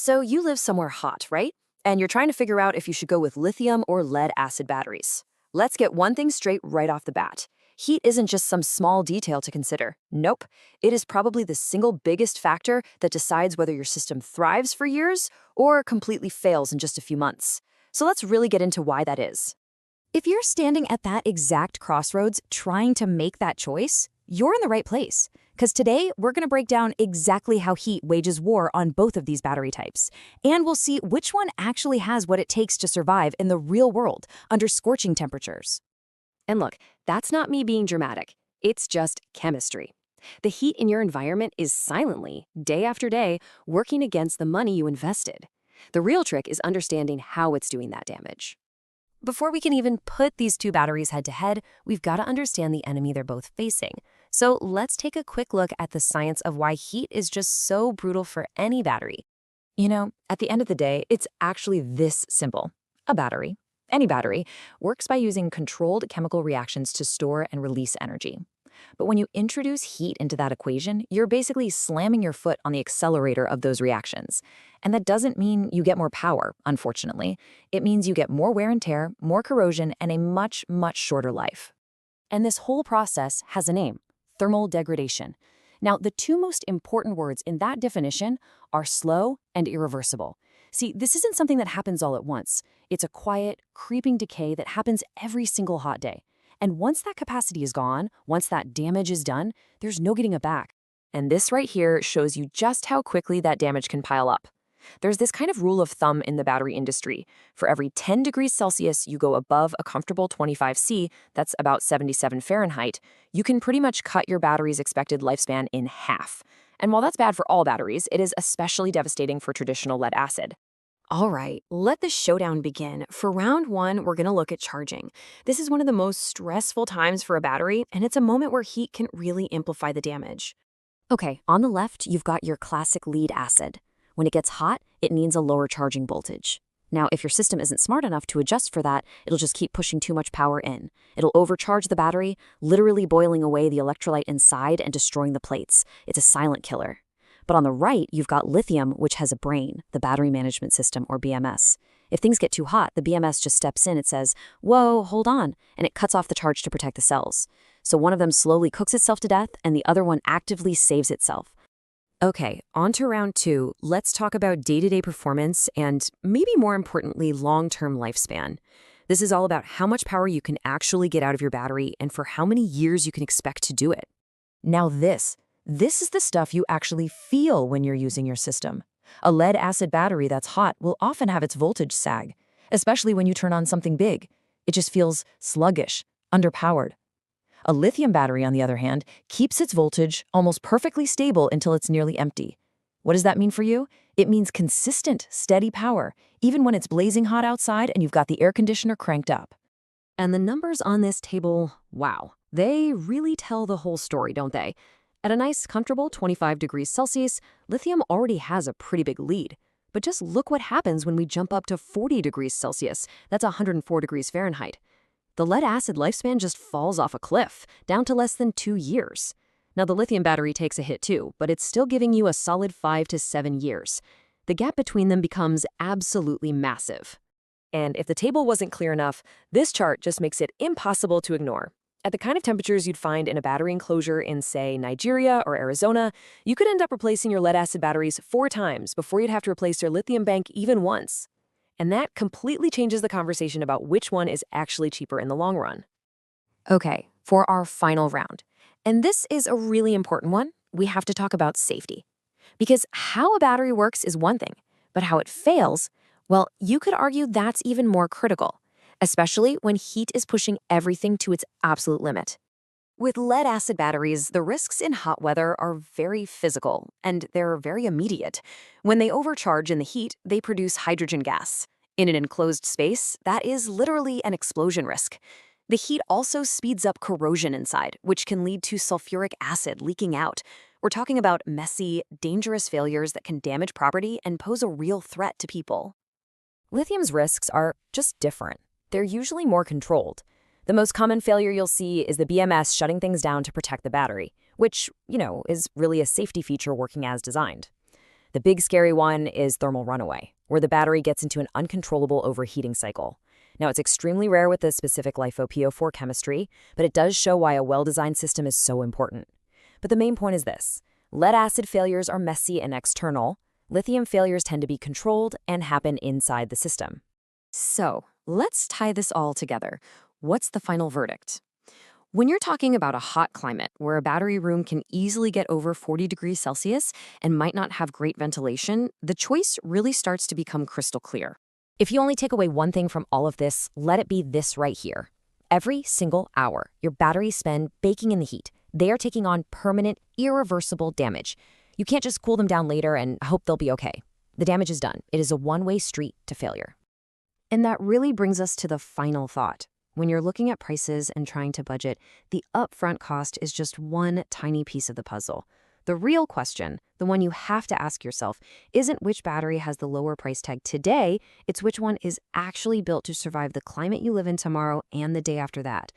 So you live somewhere hot, right? And you're trying to figure out if you should go with lithium or lead acid batteries. Let's get one thing straight right off the bat. Heat isn't just some small detail to consider. Nope. It is probably the single biggest factor that decides whether your system thrives for years or completely fails in just a few months. So let's really get into why that is. If you're standing at that exact crossroads trying to make that choice, you're in the right place. Because today, we're going to break down exactly how heat wages war on both of these battery types. And we'll see which one actually has what it takes to survive in the real world under scorching temperatures. And look, that's not me being dramatic. It's just chemistry. The heat in your environment is silently, day after day, working against the money you invested. The real trick is understanding how it's doing that damage. Before we can even put these two batteries head-to-head, we've got to understand the enemy they're both facing. So let's take a quick look at the science of why heat is just so brutal for any battery. You know, at the end of the day, it's actually this simple. A battery, any battery, works by using controlled chemical reactions to store and release energy. But when you introduce heat into that equation, you're basically slamming your foot on the accelerator of those reactions. And that doesn't mean you get more power, unfortunately. It means you get more wear and tear, more corrosion, and a much, much shorter life. And this whole process has a name: thermal degradation. Now, the two most important words in that definition are slow and irreversible. See, this isn't something that happens all at once. It's a quiet, creeping decay that happens every single hot day. And once that capacity is gone, once that damage is done, there's no getting it back. And this right here shows you just how quickly that damage can pile up. There's this kind of rule of thumb in the battery industry. For every 10 degrees Celsius you go above a comfortable 25°C, that's about 77 Fahrenheit, you can pretty much cut your battery's expected lifespan in half. And while that's bad for all batteries, it is especially devastating for traditional lead acid. All right, let the showdown begin. For round one, we're going to look at charging. This is one of the most stressful times for a battery, and it's a moment where heat can really amplify the damage. Okay, on the left, you've got your classic lead acid. When it gets hot, it needs a lower charging voltage. Now, if your system isn't smart enough to adjust for that, it'll just keep pushing too much power in. It'll overcharge the battery, literally boiling away the electrolyte inside and destroying the plates. It's a silent killer. But on the right, you've got lithium, which has a brain, the battery management system, or BMS. If things get too hot, the BMS just steps in. It says, whoa, hold on, and it cuts off the charge to protect the cells. So one of them slowly cooks itself to death, and the other one actively saves itself. Okay, on to round two. Let's talk about day-to-day performance and, maybe more importantly, long-term lifespan. This is all about how much power you can actually get out of your battery and for how many years you can expect to do it. Now this is the stuff you actually feel when you're using your system. A lead-acid battery that's hot will often have its voltage sag, especially when you turn on something big. It just feels sluggish, underpowered. A lithium battery, on the other hand, keeps its voltage almost perfectly stable until it's nearly empty. What does that mean for you? It means consistent, steady power, even when it's blazing hot outside and you've got the air conditioner cranked up. And the numbers on this table, wow, they really tell the whole story, don't they? At a nice, comfortable 25 degrees Celsius, lithium already has a pretty big lead. But just look what happens when we jump up to 40 degrees Celsius. That's 104 degrees Fahrenheit. The lead-acid lifespan just falls off a cliff, down to less than 2 years. Now, the lithium battery takes a hit too, but it's still giving you a solid 5 to 7 years. The gap between them becomes absolutely massive. And if the table wasn't clear enough, this chart just makes it impossible to ignore. At the kind of temperatures you'd find in a battery enclosure in, say, Nigeria or Arizona, you could end up replacing your lead-acid batteries 4 times before you'd have to replace your lithium bank even once. And that completely changes the conversation about which one is actually cheaper in the long run. Okay, for our final round. And this is a really important one. We have to talk about safety. Because how a battery works is one thing, but how it fails, well, you could argue that's even more critical, especially when heat is pushing everything to its absolute limit. With lead-acid batteries, the risks in hot weather are very physical, and they're very immediate. When they overcharge in the heat, they produce hydrogen gas. In an enclosed space, that is literally an explosion risk. The heat also speeds up corrosion inside, which can lead to sulfuric acid leaking out. We're talking about messy, dangerous failures that can damage property and pose a real threat to people. Lithium's risks are just different. They're usually more controlled. The most common failure you'll see is the BMS shutting things down to protect the battery, which, is really a safety feature working as designed. The big scary one is thermal runaway, where the battery gets into an uncontrollable overheating cycle. Now, it's extremely rare with the specific LiFePO4 chemistry, but it does show why a well-designed system is so important. But the main point is this. Lead-acid failures are messy and external. Lithium failures tend to be controlled and happen inside the system. So, let's tie this all together. What's the final verdict? When you're talking about a hot climate where a battery room can easily get over 40 degrees Celsius and might not have great ventilation, the choice really starts to become crystal clear. If you only take away one thing from all of this, let it be this right here. Every single hour, your batteries spend baking in the heat. They are taking on permanent, irreversible damage. You can't just cool them down later and hope they'll be okay. The damage is done. It is a one-way street to failure. And that really brings us to the final thought. When you're looking at prices and trying to budget, the upfront cost is just one tiny piece of the puzzle. The real question, the one you have to ask yourself, isn't which battery has the lower price tag today, it's which one is actually built to survive the climate you live in tomorrow and the day after that.